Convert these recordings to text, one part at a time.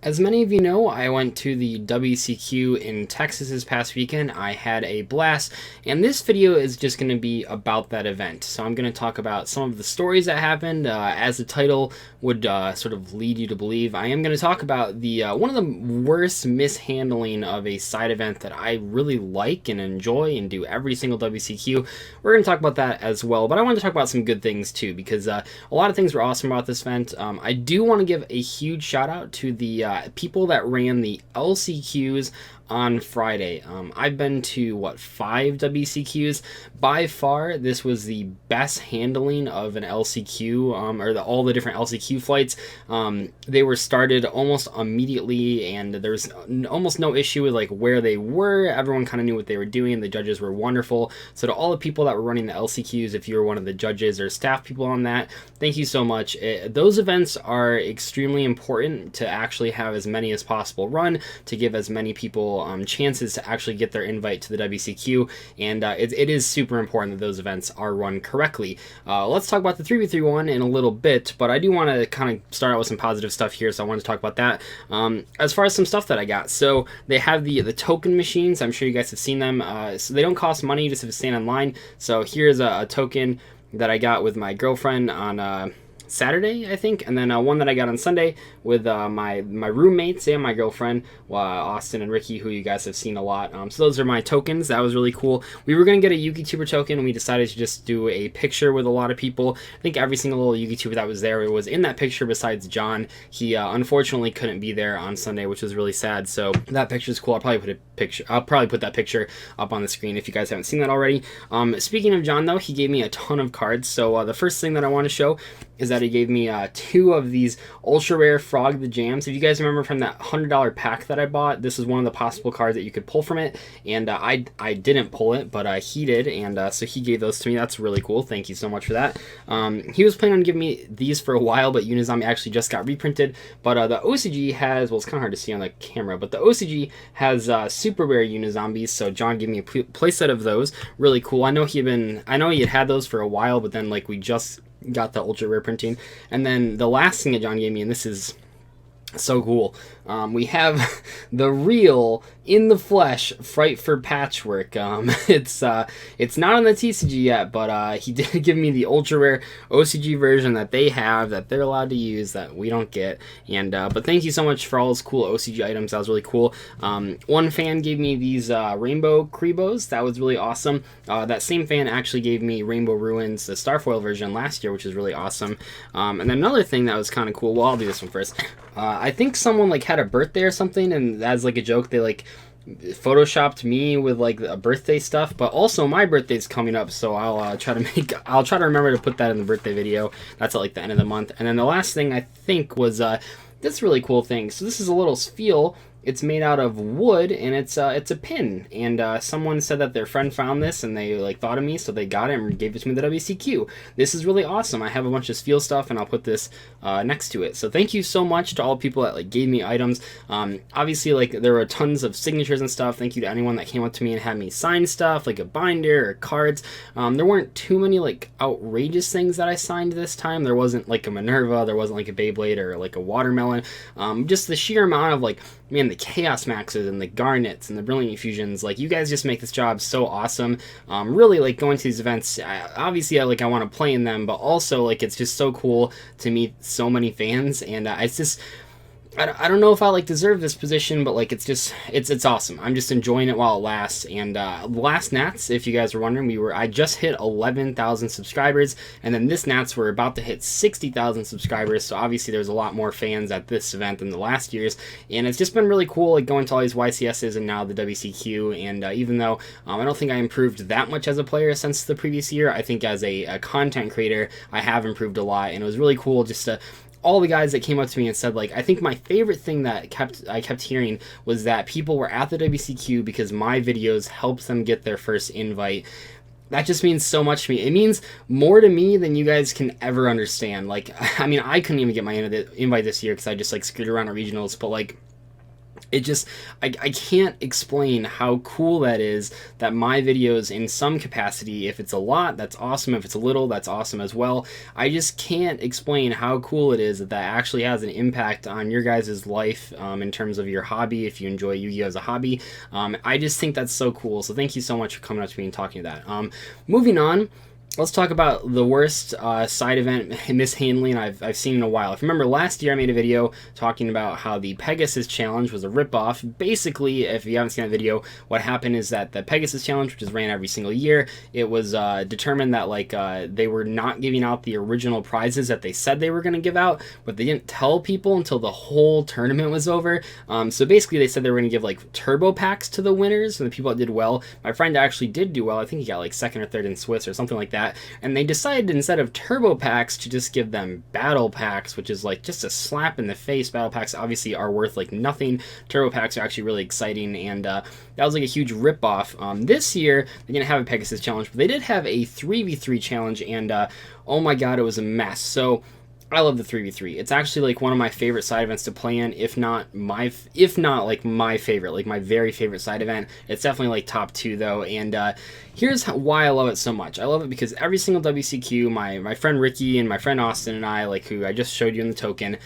As many of you know, I went to the WCQ in Texas this past weekend. I had a blast, and this video is just going to be about that event. So I'm going to talk about some of the stories that happened. As the title would sort of lead you to believe, I am going to talk about the one of the worst mishandling of a side event that I really like and enjoy and do every single WCQ. We're going to talk about that as well, but I want to talk about some good things too, because a lot of things were awesome about this event. I do want to give a huge shout out to the people that ran the LCQs on Friday. I've been to 5 WCQs. By far, this was the best handling of an LCQ, or all the different LCQ flights. They were started almost immediately, and there was almost no issue with like where they were. Everyone kind of knew what they were doing. The judges were wonderful. So to all the people that were running the LCQs, if you were one of the judges or staff people on that, thank you so much. Those events are extremely important to actually have as many as possible run, to give as many people chances to actually get their invite to the WCQ, and it is super important that those events are run correctly. Let's talk about the 3v3 one in a little bit, but I do want to kind of start out with some positive stuff here, so I want to talk about that. As far as some stuff that I got, so they have the token machines. I'm sure you guys have seen them. So they don't cost money, just have to stand online. So here's a token that I got with my girlfriend on Saturday, I think, and then one that I got on Sunday with my roommates and my girlfriend, Austin and Ricky, who you guys have seen a lot. So those are my tokens. That was really cool. We were going to get a YouTuber token, and we decided to just do a picture with a lot of people. I think every single little YouTuber that was there was in that picture besides John. He unfortunately couldn't be there on Sunday, which was really sad. So that picture is cool. I'll probably put that picture up on the screen if you guys haven't seen that already. Speaking of John, though, he gave me a ton of cards. So the first thing that I want to show is that he gave me 2 of these ultra rare Frog the Jams. If you guys remember from that $100 pack that I bought, this is one of the possible cards that you could pull from it, and I didn't pull it, but he did, and so he gave those to me. That's really cool. Thank you so much for that. He was planning on giving me these for a while, but Unizombie actually just got reprinted. But the OCG has, well, it's kind of hard to see on the camera, but the OCG has super rare Unizombies, so John gave me a playset of those. Really cool. I know he had those for a while, but then like we just got the ultra rare printing. And then the last thing that John gave me, and this is so cool, we have the real in the flesh Fright for Patchwork. It's not on the TCG yet, but he did give me the ultra rare OCG version that they have, that they're allowed to use, that we don't get. And but thank you so much for all those cool OCG items. That was really cool. One fan gave me these Rainbow Krebos. That was really awesome. That same fan actually gave me Rainbow Ruins, the Starfoil version, last year, which is really awesome. And then another thing that was kind of cool, well, I'll do this one first. I think someone like had a birthday or something, and as like a joke, they like photoshopped me with like a birthday stuff. But also my birthday's coming up, so I'll try to remember to put that in the birthday video. That's at like the end of the month. And then the last thing I think was this really cool thing. So this is a little spiel. It's made out of wood, and it's a pin, and someone said that their friend found this and they like thought of me, so they got it and gave it to me at the WCQ. This is really awesome. I have a bunch of Spiel stuff, and I'll put this next to it. So thank you so much to all the people that like gave me items. Obviously, like there were tons of signatures and stuff. Thank you to anyone that came up to me and had me sign stuff, like a binder or cards. There weren't too many like outrageous things that I signed this time. There wasn't like a Minerva, there wasn't like a Beyblade or like a watermelon. Just the sheer amount of like, man, the Chaos Maxes and the Garnets and the Brilliant Fusions, like you guys just make this job so awesome. Really like going to these events, obviously I want to play in them, but also like it's just so cool to meet so many fans, and it's just, I don't know if I like deserve this position, but like it's awesome. I'm just enjoying it while it lasts. And last Nats, if you guys were wondering, I just hit 11,000 subscribers, and then this Nats we're about to hit 60,000 subscribers. So obviously there's a lot more fans at this event than the last year's, and it's just been really cool like going to all these YCSs and now the WCQ. And even though I don't think I improved that much as a player since the previous year, I think as a content creator I have improved a lot, and it was really cool just to all the guys that came up to me and said, like, I think my favorite thing that I kept hearing was that people were at the WCQ because my videos helped them get their first invite. That just means so much to me. It means more to me than you guys can ever understand. Like, I mean, I couldn't even get my invite this year because I just like screwed around at regionals, but like, it just, I can't explain how cool that is, that my videos in some capacity, if it's a lot, that's awesome. If it's a little, that's awesome as well. I just can't explain how cool it is that that actually has an impact on your guys' life, in terms of your hobby, if you enjoy Yu-Gi-Oh! As a hobby. I just think that's so cool. So thank you so much for coming up to me and talking to that. Moving on. Let's talk about the worst side event mishandling I've seen in a while. If you remember last year, I made a video talking about how the Pegasus Challenge was a ripoff. Basically, if you haven't seen that video, what happened is that the Pegasus Challenge, which is ran every single year, it was determined that they were not giving out the original prizes that they said they were going to give out, but they didn't tell people until the whole tournament was over. So basically, they said they were going to give like turbo packs to the winners and the people that did well. My friend actually did do well. I think he got like second or third in Swiss or something like that. And they decided, instead of turbo packs, to just give them battle packs, which is like just a slap in the face. Battle packs obviously are worth like nothing. Turbo packs are actually really exciting, and that was like a huge ripoff. This year they didn't have a Pegasus challenge, but they did have a 3v3 challenge, and oh my god, it was a mess. So I love the 3v3. It's actually like one of my favorite side events to play in, if not like my favorite, like my very favorite side event. It's definitely like top 2 though, and here's why I love it so much. I love it because every single WCQ, my friend Ricky and my friend Austin and I, like who I just showed you in the token,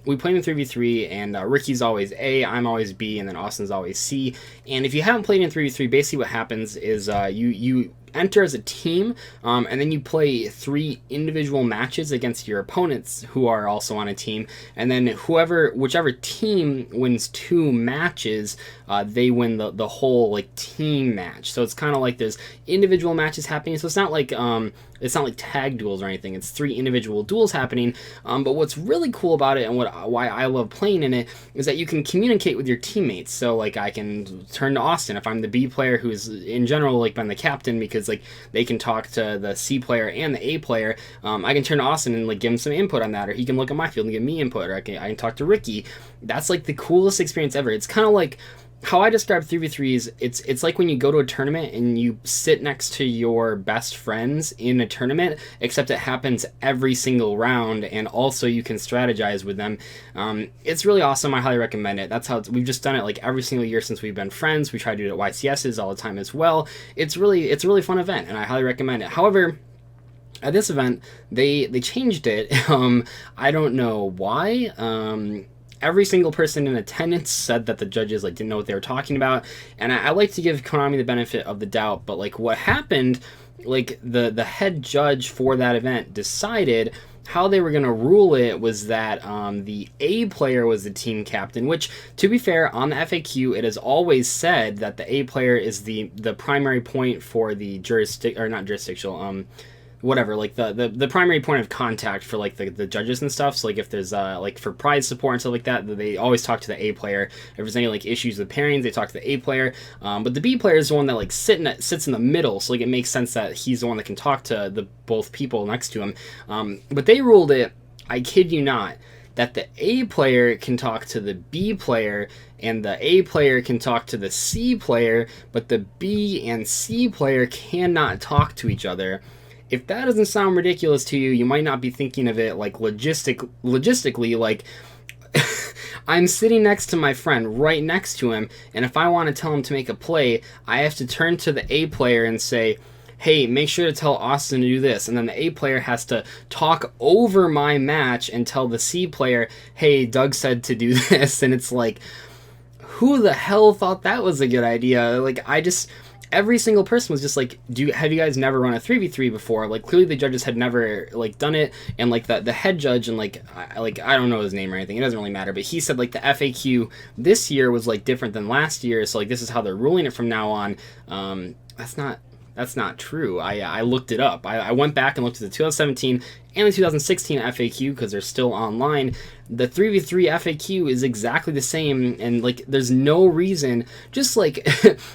we play in 3v3, and Ricky's always A, I'm always B, and then Austin's always C. And if you haven't played in 3v3, basically what happens is you enter as a team, and then you play 3 individual matches against your opponents who are also on a team, and then whichever team wins 2 matches, they win the whole like team match. So it's kind of like there's individual matches happening, so it's not like tag duels or anything. It's 3 individual duels happening. But what's really cool about it, and why I love playing in it, is that you can communicate with your teammates. So like I can turn to Austin if I'm the B player, who's in general like been the captain, because like they can talk to the C player and the A player. I can turn to Austin and like give him some input on that, or he can look at my field and give me input, or I can talk to Ricky. That's like the coolest experience ever. It's kind of like how I describe 3v3s. It's like when you go to a tournament and you sit next to your best friends in a tournament, except it happens every single round, and also you can strategize with them. It's really awesome. I highly recommend it. That's how we've just done it like every single year since we've been friends. We try to do it at YCSs all the time as well. It's a really fun event, and I highly recommend it. However, at this event, they changed it. I don't know why. Every single person in attendance said that the judges like didn't know what they were talking about, and I like to give Konami the benefit of the doubt, but like what happened, like the head judge for that event decided how they were going to rule it was that the A player was the team captain, which, to be fair, on the FAQ it has always said that the A player is the primary point for the whatever, like the primary point of contact for like the judges and stuff. So like if there's like for prize support and stuff like that, they always talk to the A player. If there's any like issues with pairings, they talk to the A player. But the B player is the one that like sits in the middle, so like it makes sense that he's the one that can talk to the both people next to him. But they ruled it, I kid you not, that the A player can talk to the B player, and the A player can talk to the C player, but the B and C player cannot talk to each other. If that doesn't sound ridiculous to you, you might not be thinking of it like logistically, like I'm sitting next to my friend right next to him, and if I want to tell him to make a play, I have to turn to the A player and say, hey, make sure to tell Austin to do this. And then the A player has to talk over my match and tell the C player, hey, Doug said to do this. And it's like, who the hell thought that was a good idea? Like, every single person was just like, have you guys never run a 3v3 before? Like, clearly the judges had never like done it, and like the head judge, and like I don't know his name or anything, it doesn't really matter, but he said like the FAQ this year was like different than last year, so like this is how they're ruling it from now on. That's not true. I looked it up. I went back and looked at the 2017 and the 2016 FAQ because they're still online. The 3v3 FAQ is exactly the same, and like there's no reason, just like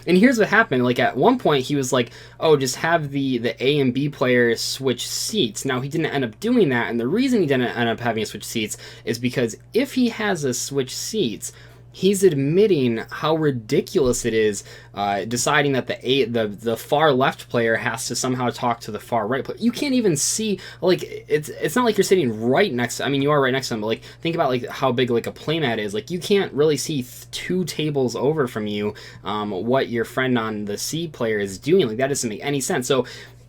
and here's what happened. Like at one point he was like, oh, just have the A and B player switch seats. Now he didn't end up doing that, and the reason he didn't end up having to switch seats is because if he has a switch seats, he's admitting how ridiculous it is, deciding that the far left player has to somehow talk to the far right player. You can't even see, like, it's not like you're sitting right next to, I mean, you are right next to them, but like, think about like how big like a playmat is. Like, you can't really see two tables over from you what your friend on the C player is doing. Like, that doesn't make any sense. So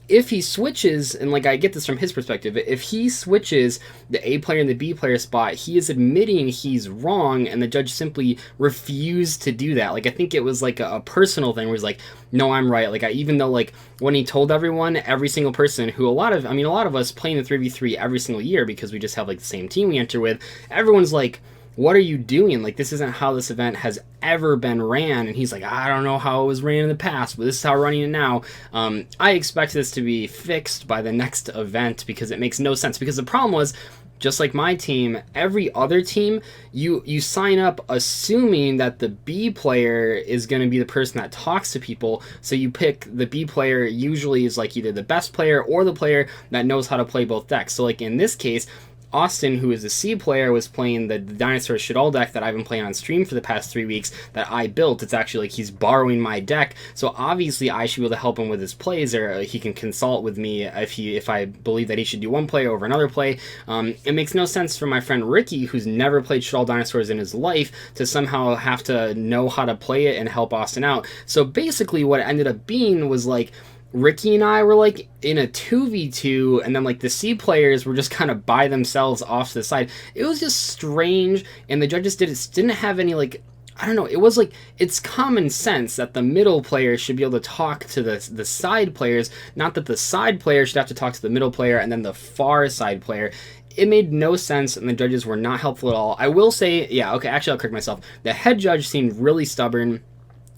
if he switches, and like I get this from his perspective, if he switches the A player and the B player spot, he is admitting he's wrong, and the judge simply refused to do that. Like, I think it was like a personal thing where he's like, no, I'm right. Like, even though like when he told everyone, every single person who a lot of us play in the 3v3 every single year because we just have like the same team we enter with, everyone's like, what are you doing? Like, this isn't how this event has ever been ran. And he's like, I don't know how it was ran in the past, but this is how we're running it now. I expect this to be fixed by the next event because it makes no sense. Because the problem was, just like my team, every other team, you sign up assuming that the B player is going to be the person that talks to people. So you pick the B player, usually is like either the best player or the player that knows how to play both decks. So like in this case, Austin, who is a C player, was playing the Dinosaur Shadal deck that I've been playing on stream for the past 3 weeks that I built. It's actually like he's borrowing my deck, so obviously I should be able to help him with his plays, or he can consult with me if I believe that he should do one play over another play. It makes no sense for my friend Ricky, who's never played Shadal Dinosaurs in his life, to somehow have to know how to play it and help Austin out. So basically what it ended up being was like, Ricky and I were like in a 2v2, and then like the C players were just kind of by themselves off to the side. It was just strange, and the judges didn't have any, like, I don't know, it was like, it's common sense that the middle players should be able to talk to the side players, not that the side player should have to talk to the middle player and then the far side player. It made no sense, and the judges were not helpful at all. I will say, yeah, okay, actually I'll correct myself. The head judge seemed really stubborn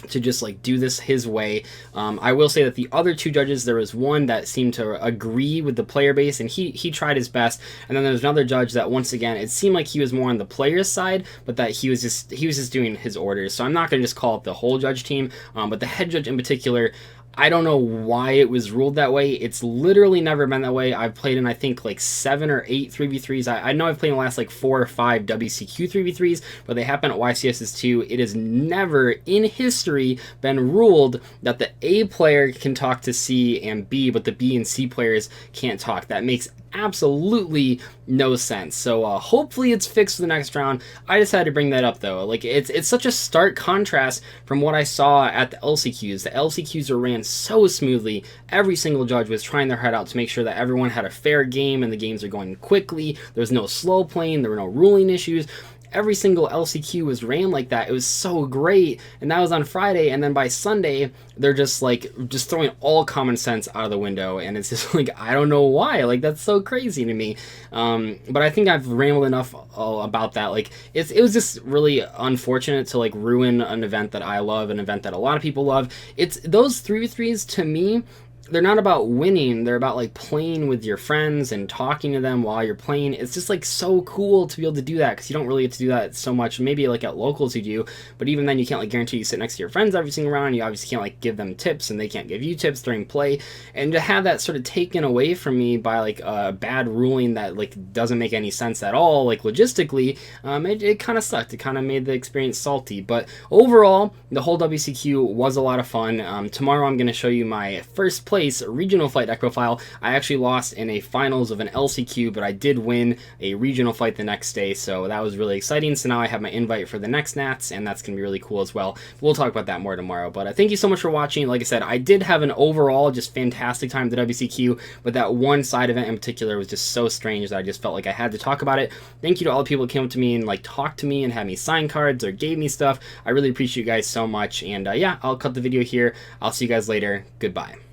to just like do this his way. I will say that the other two judges, there was one that seemed to agree with the player base, and he tried his best, and then there was another judge that, once again, it seemed like he was more on the player's side, but that he was just doing his orders. So I'm not going to just call it the whole judge team, but the head judge in particular, I don't know why it was ruled that way. It's literally never been that way. I've played in, I think, like 7 or 8 3v3s. I know I've played in the last like 4 or 5 WCQ 3v3s, but they happen at YCS's too. It has never in history been ruled that the A player can talk to C and B, but the B and C players can't talk. That makes absolutely no sense. So hopefully it's fixed for the next round. I just had to bring that up though. Like, it's such a stark contrast from what I saw at the LCQs. The LCQs were ran so smoothly. Every single judge was trying their head out to make sure that everyone had a fair game and the games are going quickly. There was no slow playing, there were no ruling issues. Every single LCQ was ran like that. It was so great, and that was on Friday, and then by Sunday they're just throwing all common sense out of the window, and it's just like, I don't know why. Like, that's so crazy to me. But I think I've rambled enough about that. Like, it was just really unfortunate to like ruin an event that I love, an event that a lot of people love. It's those 3v3s, to me, they're not about winning. They're about like playing with your friends and talking to them while you're playing. It's just like so cool to be able to do that, because you don't really get to do that so much. Maybe like at locals you do, but even then you can't like guarantee you sit next to your friends every single round. You obviously can't like give them tips, and they can't give you tips during play. And to have that sort of taken away from me by like a bad ruling that like doesn't make any sense at all, like logistically, it kind of sucked. It kind of made the experience salty. But overall, the whole WCQ was a lot of fun. Tomorrow I'm going to show you my first place regional fight deck profile. I actually lost in a finals of an LCQ, but I did win a regional fight the next day, so that was really exciting. So now I have my invite for the next Nats, and that's going to be really cool as well. We'll talk about that more tomorrow, but thank you so much for watching. Like I said, I did have an overall just fantastic time at the WCQ, but that one side event in particular was just so strange that I just felt like I had to talk about it. Thank you to all the people that came up to me and like talked to me and had me sign cards or gave me stuff. I really appreciate you guys so much, and yeah, I'll cut the video here. I'll see you guys later. Goodbye.